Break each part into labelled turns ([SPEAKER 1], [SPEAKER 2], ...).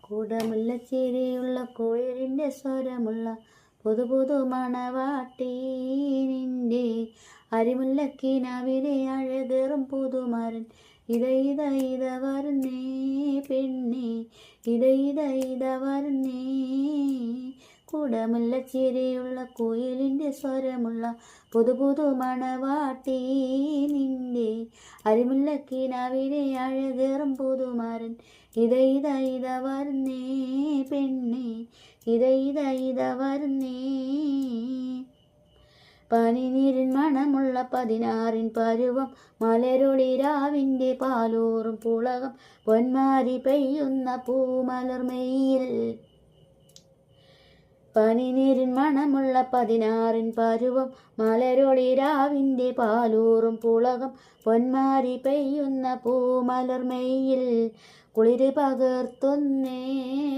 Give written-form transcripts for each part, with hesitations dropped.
[SPEAKER 1] കുടമുല്ലച്ചിരിയുള്ള കോയിലിൻ്റെ സ്വരമുള്ള പുതു മണവാട്ടി നിന്റെ അരിമുല്ലക്കിനാവിലെ അഴകേറും പുതുമാരൻ ഇത വരുന്നേ പെണ്ണേ ഇത വരുന്നേ. കുടമുല്ലച്ചിരിയുള്ള കോയിലിൻ്റെ സ്വരമുള്ള പുതു മണവാട്ടി നിന്റെ അരിമുല്ലക്കിനാവിലെ അഴകേറും പുതുമാരൻ ഇത വരുന്നേ പെണ്ണേ ഇത വരുന്നേ. പനിനീരിൻ മണമുള്ള 16 പരുവം മലരൊളിരാവിൻ്റെ പാലൂറും പുളകം പൊന്മാരി പെയ്യുന്ന പൂമലർമെയിൽ. പനിനീരിൻ മണമുള്ള 16 പരുവം മലരൊളിരാവിൻ്റെ പാലൂറും പുളകം പൊന്മാരി പെയ്യുന്ന പൂമലർമെയിൽ. കുളിര് പകർത്തുന്നേ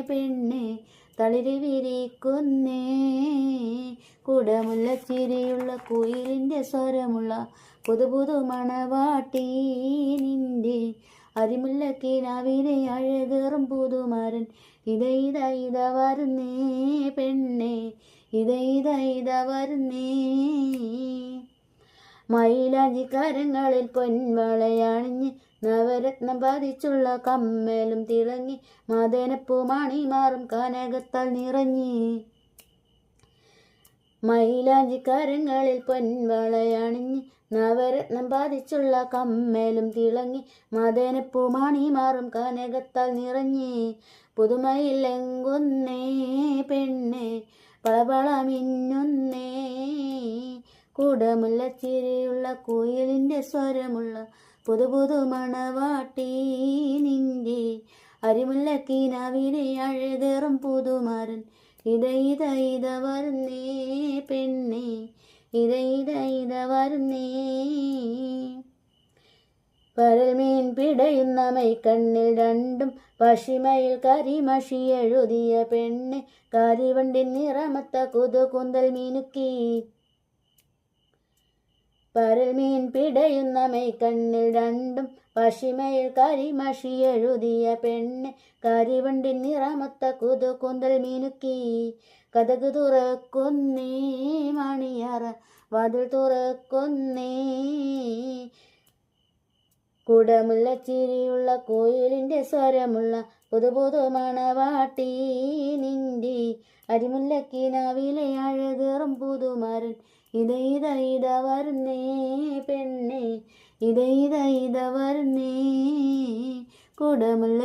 [SPEAKER 1] പെണ്ണെ തളിര് വിരിക്കുന്നേ. കുടമുല്ലച്ചിരിയുള്ള കുയിലിൻ്റെ സ്വരമുള്ള പുതു മണവാട്ടി നിന്റെ അരിമുല്ലക്കിനാവിലെ അഴകേറും പുതുമാരൻ ഇത വരുന്നേ പെണ്ണെ ഇത വരുന്നേ. മൈലാഞ്ചി കരങ്ങളിൽ പൊൻവളയണിഞ്ഞ് നവരത്നം പതിച്ചുള്ള കമ്മലും തിളങ്ങി മദനപ്പൂമണിമാറും കനകത്താൽ നിറഞ്ഞി. മൈലാഞ്ചി കരങ്ങളിൽ പൊൻവളയണിഞ്ഞ് നവരത്നം പതിച്ചുള്ള കമ്മലും തിളങ്ങി മദനപ്പൂമണിമാറും കനകത്താൽ നിറഞ്ഞി. പുതുമയിലെങ്കുന്നേ പെണ്ണെ പളപള മിന്നുന്നേ. കുടമുല്ലച്ചിരിയുള്ള കുയിലിൻ്റെ സ്വരമുള്ള പുതു മണവാട്ടി നിന്റെ അരിമുല്ലക്കിനാവിലെ അഴകേറും പുതുമാരൻ ഇത വരുന്നേ പെണ്ണെ ഇത വരുന്നേ. പരൽമീൻ പിടയുന്ന മൈക്കണ്ണിൽ രണ്ടും പശിമയിൽ കരിമഷി എഴുതിയ പെണ്ണ് കരിവണ്ടിൻ നിറമത്ത കുന്തൽ മീനുക്കി. പരൽമീൻ പിടയുന്ന മൈക്കണ്ണിൽ രണ്ടും പശിമയിൽ കരിമഷി എഴുതിയ പെണ്ണ് കരിവണ്ടിൻ നിറമത്ത കുന്തൽ മീനുക്കി. കതക് തുറക്കുന്നേ മണിയറ വാതിൽ തുറക്കുന്നേ. കുടമുല്ലച്ചിരിയുള്ള കോയിലിൻ്റെ സ്വരമുള്ള പുതു മണവാട്ടി നിന്റെ അരിമുല്ലക്കിനാവിലെ അഴകേറും പുതുമാരൻ ഇത വരുന്നേ പെണ്ണെ ഇത വരുന്നേ. കുടമുല്ല